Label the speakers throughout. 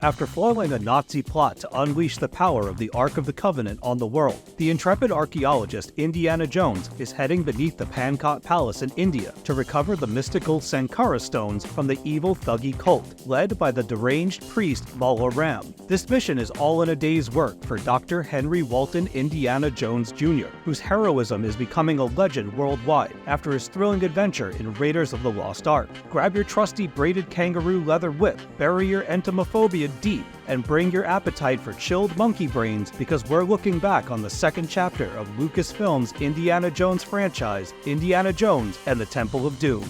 Speaker 1: After foiling a Nazi plot to unleash the power of the Ark of the Covenant on the world, the intrepid archaeologist Indiana Jones is heading beneath the Pankot Palace in India to recover the mystical Sankara Stones from the evil Thuggee cult, led by the deranged priest Mola Ram. This mission is all in a day's work for Dr. Henry Walton Indiana Jones Jr., whose heroism is becoming a legend worldwide after his thrilling adventure in Raiders of the Lost Ark. Grab your trusty braided kangaroo leather whip, bury your entomophobia deep, and bring your appetite for chilled monkey brains, because we're looking back on the second chapter of Lucasfilm's Indiana Jones franchise, Indiana Jones and the Temple of Doom.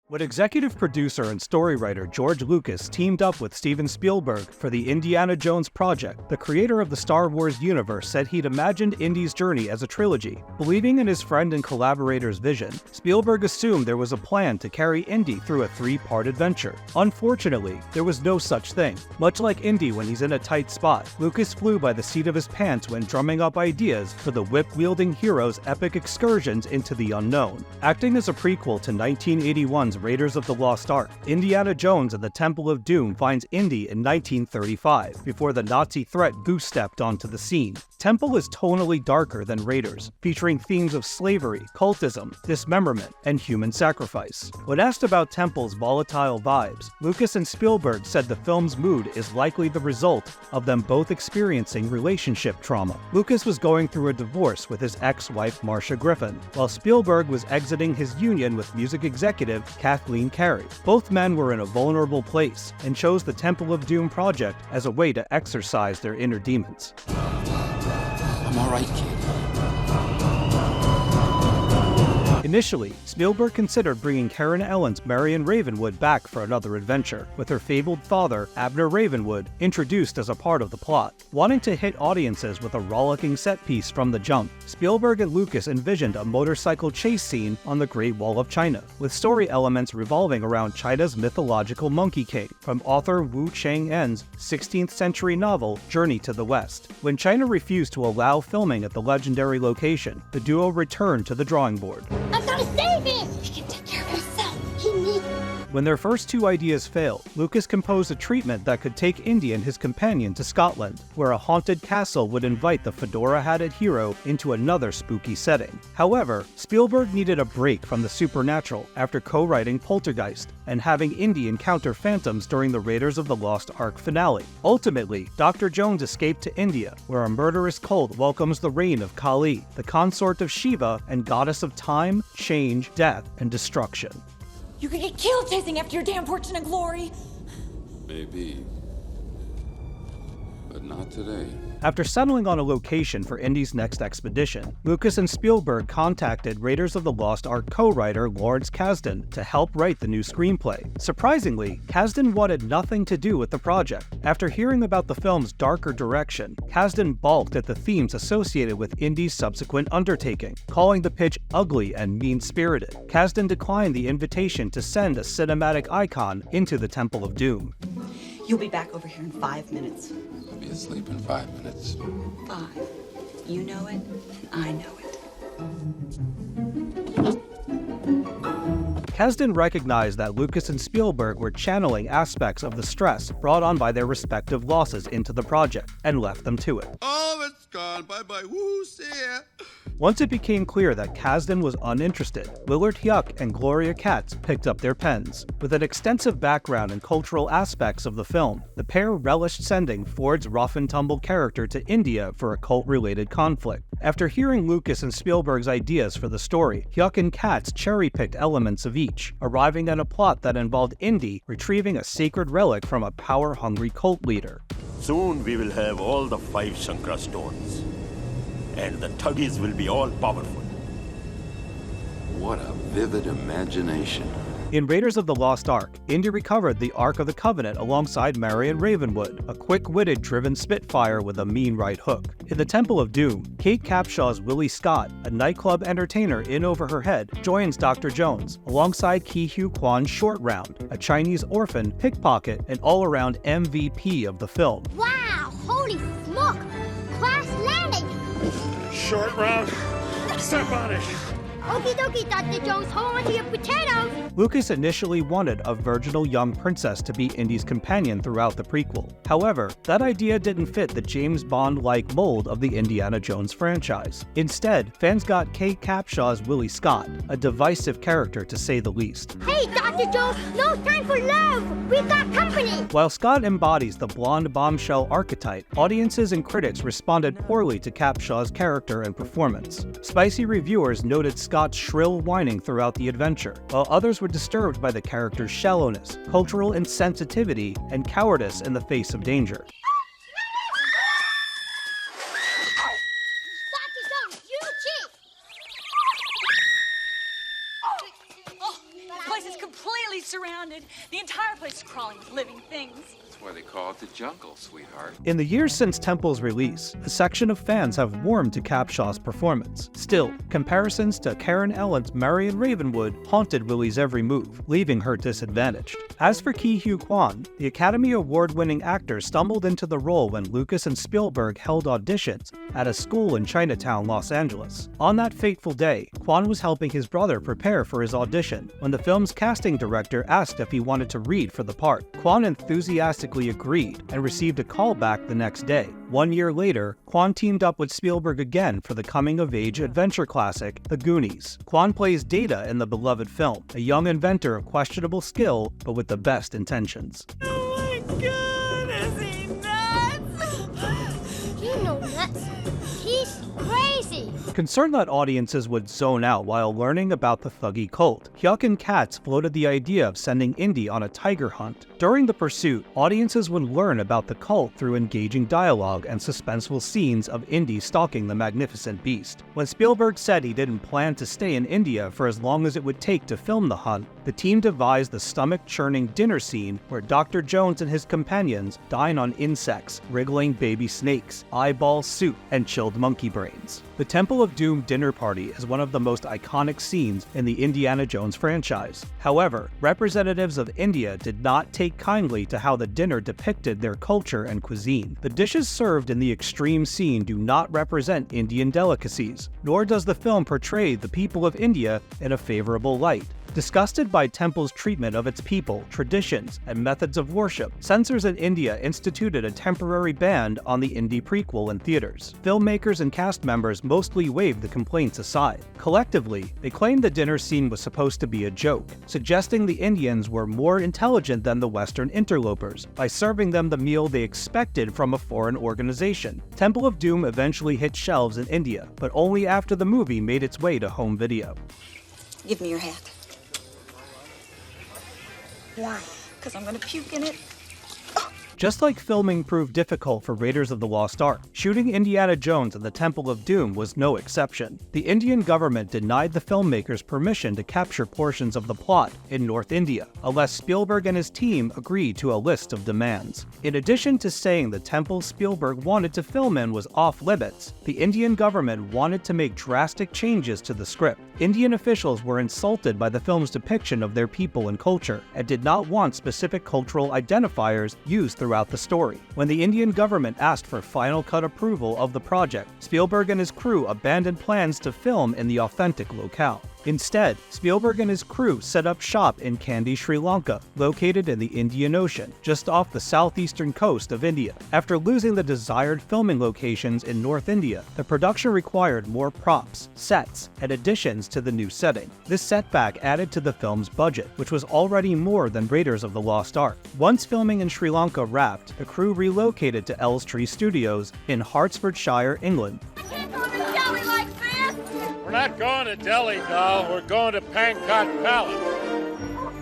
Speaker 1: When executive producer and story writer George Lucas teamed up with Steven Spielberg for the Indiana Jones project, the creator of the Star Wars universe said he'd imagined Indy's journey as a trilogy. Believing in his friend and collaborator's vision, Spielberg assumed there was a plan to carry Indy through a three-part adventure. Unfortunately, there was no such thing. Much like Indy when he's in a tight spot, Lucas flew by the seat of his pants when drumming up ideas for the whip-wielding hero's epic excursions into the unknown. Acting as a prequel to 1981's Raiders of the Lost Ark, Indiana Jones and the Temple of Doom finds Indy in 1935, before the Nazi threat goose-stepped onto the scene. Temple is tonally darker than Raiders, featuring themes of slavery, cultism, dismemberment, and human sacrifice. When asked about Temple's volatile vibes, Lucas and Spielberg said the film's mood is likely the result of them both experiencing relationship trauma. Lucas was going through a divorce with his ex-wife Marcia Griffin, while Spielberg was exiting his union with music executive Kathleen Carey. Both men were in a vulnerable place and chose the Temple of Doom project as a way to exorcise their inner demons.
Speaker 2: I'm all right, kid.
Speaker 1: Initially, Spielberg considered bringing Karen Ellen's Marion Ravenwood back for another adventure, with her fabled father, Abner Ravenwood, introduced as a part of the plot. Wanting to hit audiences with a rollicking set piece from the jump, Spielberg and Lucas envisioned a motorcycle chase scene on the Great Wall of China, with story elements revolving around China's mythological Monkey King, from author Wu Chang'en's 16th century novel Journey to the West. When China refused to allow filming at the legendary location, the duo returned to the drawing board.
Speaker 3: I'm gonna save him! He can take care of himself. He needs...
Speaker 1: When their first two ideas failed, Lucas composed a treatment that could take Indy and his companion to Scotland, where a haunted castle would invite the fedora-hatted hero into another spooky setting. However, Spielberg needed a break from the supernatural after co-writing Poltergeist and having Indy encounter phantoms during the Raiders of the Lost Ark finale. Ultimately, Dr. Jones escaped to India, where a murderous cult welcomes the reign of Kali, the consort of Shiva and goddess of time, change, death, and destruction.
Speaker 4: You could get killed chasing after your damn fortune and glory.
Speaker 2: Maybe. But not today.
Speaker 1: After settling on a location for Indy's next expedition, Lucas and Spielberg contacted Raiders of the Lost Ark co-writer Lawrence Kasdan to help write the new screenplay. Surprisingly, Kasdan wanted nothing to do with the project. After hearing about the film's darker direction, Kasdan balked at the themes associated with Indy's subsequent undertaking, calling the pitch ugly and mean-spirited. Kasdan declined the invitation to send a cinematic icon into the Temple of Doom.
Speaker 4: You'll be back over here in 5 minutes.
Speaker 2: I'll be asleep in 5 minutes.
Speaker 4: 5. You know it, and I know it.
Speaker 1: Kasdan recognized that Lucas and Spielberg were channeling aspects of the stress brought on by their respective losses into the project, and left them to it.
Speaker 2: Oh, it's gone. Bye-bye. Woo, see ya.
Speaker 1: Once it became clear that Kasdan was uninterested, Willard Hyuk and Gloria Katz picked up their pens. With an extensive background in cultural aspects of the film, the pair relished sending Ford's rough-and-tumble character to India for a cult-related conflict. After hearing Lucas and Spielberg's ideas for the story, Hyuk and Katz cherry-picked elements of each, arriving at a plot that involved Indy retrieving a sacred relic from a power-hungry cult leader.
Speaker 5: Soon we will have all the 5 Sankara Stones, and the Thuggees will be all powerful.
Speaker 2: What a vivid imagination.
Speaker 1: In Raiders of the Lost Ark, Indy recovered the Ark of the Covenant alongside Marion Ravenwood, a quick-witted driven spitfire with a mean right hook. In the Temple of Doom, Kate Capshaw's Willie Scott, a nightclub entertainer in over her head, joins Dr. Jones, alongside Ke Huy Quan's Short Round, a Chinese orphan, pickpocket, and all-around MVP of the film.
Speaker 3: Wow! Holy smoke! Crash landing!
Speaker 5: Short Round, Step on it!
Speaker 3: Okie dokie, Dr. Jones, hold on to your potatoes.
Speaker 1: Lucas initially wanted a virginal young princess to be Indy's companion throughout the prequel. However, that idea didn't fit the James Bond-like mold of the Indiana Jones franchise. Instead, fans got Kate Capshaw's Willie Scott, a divisive character to say the least.
Speaker 3: Hey, Dr. Jones, no time for love. We got company.
Speaker 1: While Scott embodies the blonde bombshell archetype, audiences and critics responded poorly to Capshaw's character and performance. Spicy reviewers noted Scott's shrill whining throughout the adventure, while others were disturbed by the character's shallowness, cultural insensitivity, and cowardice in the face of danger.
Speaker 3: Dr. Jones, you cheat.
Speaker 4: Oh, the place is completely surrounded. The entire place is crawling with living things.
Speaker 2: That's why they call it the jungle, sweetheart.
Speaker 1: In the years since Temple's release, a section of fans have warmed to Capshaw's performance. Still, comparisons to Karen Ellen's Marion Ravenwood haunted Willie's every move, leaving her disadvantaged. As for Ke Huy Quan, the Academy Award-winning actor stumbled into the role when Lucas and Spielberg held auditions at a school in Chinatown, Los Angeles. On that fateful day, Quan was helping his brother prepare for his audition when the film's casting director asked if he wanted to read for the part. Quan enthusiastically agreed and received a call back the next day. 1 year later, Quan teamed up with Spielberg again for the coming-of-age adventure classic, The Goonies. Quan plays Data in the beloved film, a young inventor of questionable skill, but with the best intentions.
Speaker 4: Oh my God, is he nuts?
Speaker 3: You know nuts. He's crazy.
Speaker 1: Concerned that audiences would zone out while learning about the Thuggee cult, Hyuk and Katz floated the idea of sending Indy on a tiger hunt. During the pursuit, audiences would learn about the cult through engaging dialogue and suspenseful scenes of Indy stalking the magnificent beast. When Spielberg said he didn't plan to stay in India for as long as it would take to film the hunt, the team devised the stomach-churning dinner scene where Dr. Jones and his companions dine on insects, wriggling baby snakes, eyeball soup, and chilled monkey brains. The Temple of Doom dinner party is one of the most iconic scenes in the Indiana Jones franchise. However, representatives of India did not take kindly to how the dinner depicted their culture and cuisine. The dishes served in the extreme scene do not represent Indian delicacies, nor does the film portray the people of India in a favorable light. Disgusted by Temple's treatment of its people, traditions, and methods of worship, censors in India instituted a temporary ban on the Indy prequel in theaters. Filmmakers and cast members mostly waved the complaints aside. Collectively, they claimed the dinner scene was supposed to be a joke, suggesting the Indians were more intelligent than the Western interlopers by serving them the meal they expected from a foreign organization. Temple of Doom eventually hit shelves in India, but only after the movie made its way to home video.
Speaker 4: Give me your hat.
Speaker 3: Why?
Speaker 4: Because I'm going to puke in it.
Speaker 1: Just like filming proved difficult for Raiders of the Lost Ark, shooting Indiana Jones and the Temple of Doom was no exception. The Indian government denied the filmmakers permission to capture portions of the plot in North India, unless Spielberg and his team agreed to a list of demands. In addition to saying the temple Spielberg wanted to film in was off-limits, the Indian government wanted to make drastic changes to the script. Indian officials were insulted by the film's depiction of their people and culture, and did not want specific cultural identifiers used throughout the story. When the Indian government asked for final cut approval of the project, Spielberg and his crew abandoned plans to film in the authentic locale. Instead, Spielberg and his crew set up shop in Kandy, Sri Lanka, located in the Indian Ocean, just off the southeastern coast of India. After losing the desired filming locations in North India, the production required more props, sets, and additions to the new setting. This setback added to the film's budget, which was already more than Raiders of the Lost Ark. Once filming in Sri Lanka wrapped, the crew relocated to Elstree Studios in Hertfordshire, England.
Speaker 6: We're not going to Delhi, doll. We're going to Pankot Palace.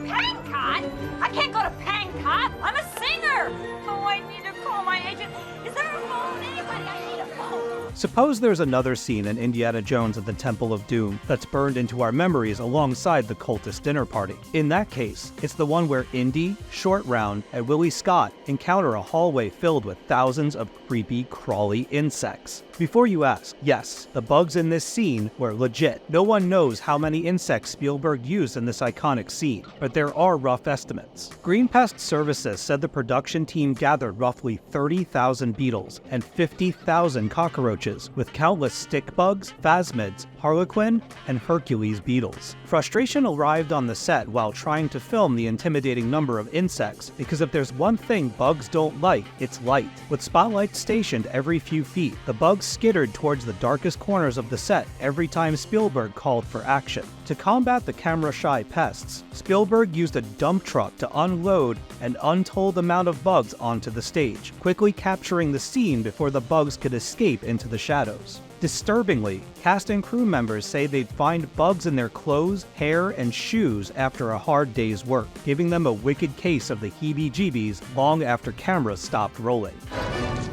Speaker 4: Pankot? I can't go to Pankot. I'm a singer. Oh, I need to call my agent. Is there a phone? Anybody? I need a phone.
Speaker 1: Suppose there's another scene in Indiana Jones at the Temple of Doom that's burned into our memories alongside the cultist dinner party. In that case, it's the one where Indy, Short Round, and Willie Scott encounter a hallway filled with thousands of creepy, crawly insects. Before you ask, yes, the bugs in this scene were legit. No one knows how many insects Spielberg used in this iconic scene, but there are rough estimates. Green Pest Services said the production team gathered roughly 30,000 beetles and 50,000 cockroaches, with countless stick bugs, phasmids, harlequin, and Hercules beetles. Frustration arrived on the set while trying to film the intimidating number of insects, because if there's one thing bugs don't like, it's light. With spotlights stationed every few feet, the bugs skittered towards the darkest corners of the set every time Spielberg called for action. To combat the camera-shy pests, Spielberg used a dump truck to unload an untold amount of bugs onto the stage, quickly capturing the scene before the bugs could escape into the shadows. Disturbingly, cast and crew members say they'd find bugs in their clothes, hair, and shoes after a hard day's work, giving them a wicked case of the heebie-jeebies long after cameras stopped rolling.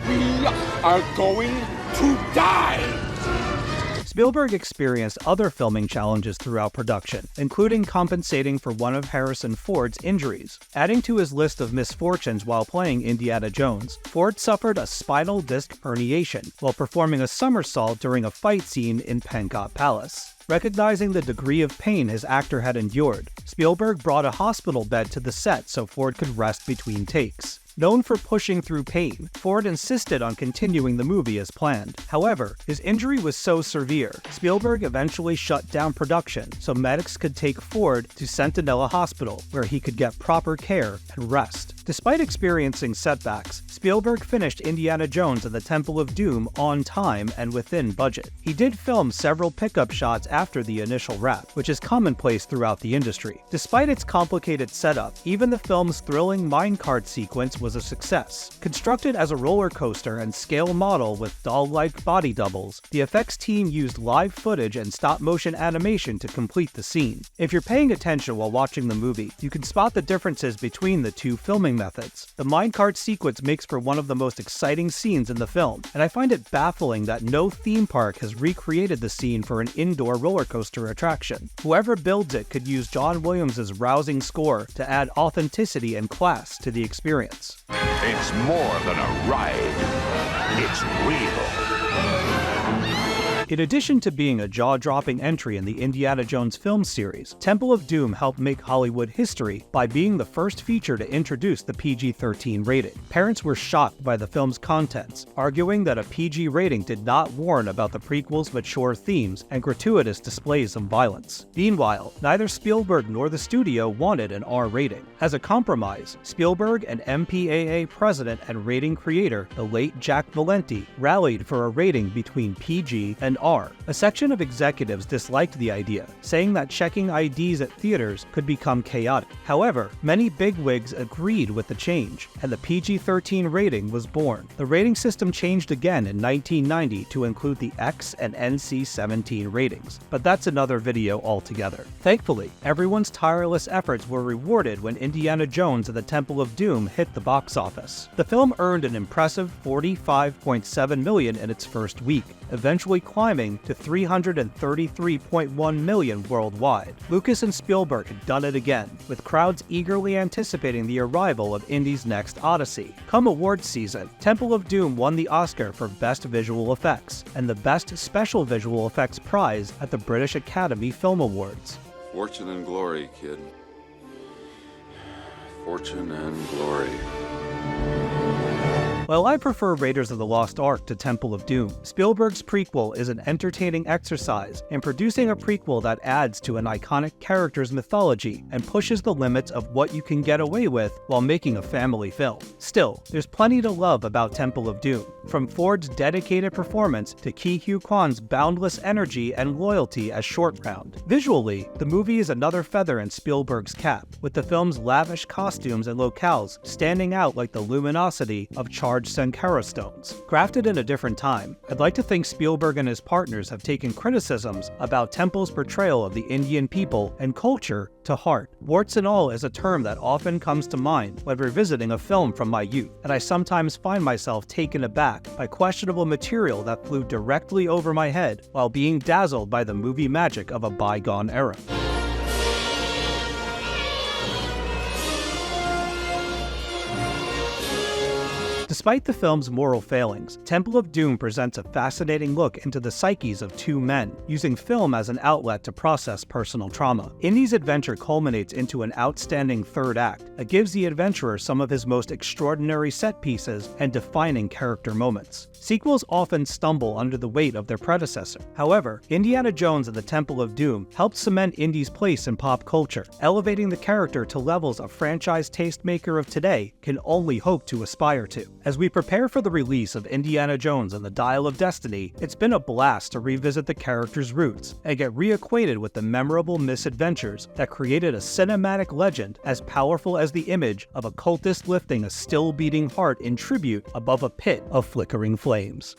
Speaker 5: We are going to die!
Speaker 1: Spielberg experienced other filming challenges throughout production, including compensating for one of Harrison Ford's injuries. Adding to his list of misfortunes while playing Indiana Jones, Ford suffered a spinal disc herniation while performing a somersault during a fight scene in Pankot Palace. Recognizing the degree of pain his actor had endured, Spielberg brought a hospital bed to the set so Ford could rest between takes. Known for pushing through pain, Ford insisted on continuing the movie as planned. However, his injury was so severe, Spielberg eventually shut down production so medics could take Ford to Centinela Hospital, where he could get proper care and rest. Despite experiencing setbacks, Spielberg finished Indiana Jones and the Temple of Doom on time and within budget. He did film several pickup shots after the initial wrap, which is commonplace throughout the industry. Despite its complicated setup, even the film's thrilling minecart sequence was a success. Constructed as a roller coaster and scale model with doll-like body doubles, the effects team used live footage and stop-motion animation to complete the scene. If you're paying attention while watching the movie, you can spot the differences between the two filming methods. The minecart sequence makes for one of the most exciting scenes in the film, and I find it baffling that no theme park has recreated the scene for an indoor roller coaster attraction. Whoever builds it could use John Williams' rousing score to add authenticity and class to the experience.
Speaker 5: It's more than a ride. It's real.
Speaker 1: In addition to being a jaw-dropping entry in the Indiana Jones film series, Temple of Doom helped make Hollywood history by being the first feature to introduce the PG-13 rating. Parents were shocked by the film's contents, arguing that a PG rating did not warn about the prequel's mature themes and gratuitous displays of violence. Meanwhile, neither Spielberg nor the studio wanted an R rating. As a compromise, Spielberg and MPAA president and rating creator, the late Jack Valenti, rallied for a rating between PG and R. A section of executives disliked the idea, saying that checking IDs at theaters could become chaotic. However, many bigwigs agreed with the change, and the PG-13 rating was born. The rating system changed again in 1990 to include the X and NC-17 ratings, but that's another video altogether. Thankfully, everyone's tireless efforts were rewarded when Indiana Jones and the Temple of Doom hit the box office. The film earned an impressive $45.7 million in its first week, eventually climbing to $333.1 million worldwide. Lucas and Spielberg had done it again, with crowds eagerly anticipating the arrival of Indy's next odyssey. Come awards season, Temple of Doom won the Oscar for Best Visual Effects and the Best Special Visual Effects prize at the British Academy Film Awards.
Speaker 2: Fortune and glory, kid. Fortune and glory.
Speaker 1: While I prefer Raiders of the Lost Ark to Temple of Doom, Spielberg's prequel is an entertaining exercise in producing a prequel that adds to an iconic character's mythology and pushes the limits of what you can get away with while making a family film. Still, there's plenty to love about Temple of Doom, from Ford's dedicated performance to Ke Huy Quan's boundless energy and loyalty as Short Round. Visually, the movie is another feather in Spielberg's cap, with the film's lavish costumes and locales standing out like the luminosity of charged Sankara Stones. Crafted in a different time, I'd like to think Spielberg and his partners have taken criticisms about Temple's portrayal of the Indian people and culture to heart. Warts and all is a term that often comes to mind when revisiting a film from my youth, and I sometimes find myself taken aback by questionable material that flew directly over my head while being dazzled by the movie magic of a bygone era. Despite the film's moral failings, Temple of Doom presents a fascinating look into the psyches of two men, using film as an outlet to process personal trauma. Indy's adventure culminates into an outstanding third act that gives the adventurer some of his most extraordinary set pieces and defining character moments. Sequels often stumble under the weight of their predecessor. However, Indiana Jones and the Temple of Doom helped cement Indy's place in pop culture, elevating the character to levels a franchise tastemaker of today can only hope to aspire to. As we prepare for the release of Indiana Jones and the Dial of Destiny, it's been a blast to revisit the character's roots and get reacquainted with the memorable misadventures that created a cinematic legend as powerful as the image of a cultist lifting a still-beating heart in tribute above a pit of flickering flames.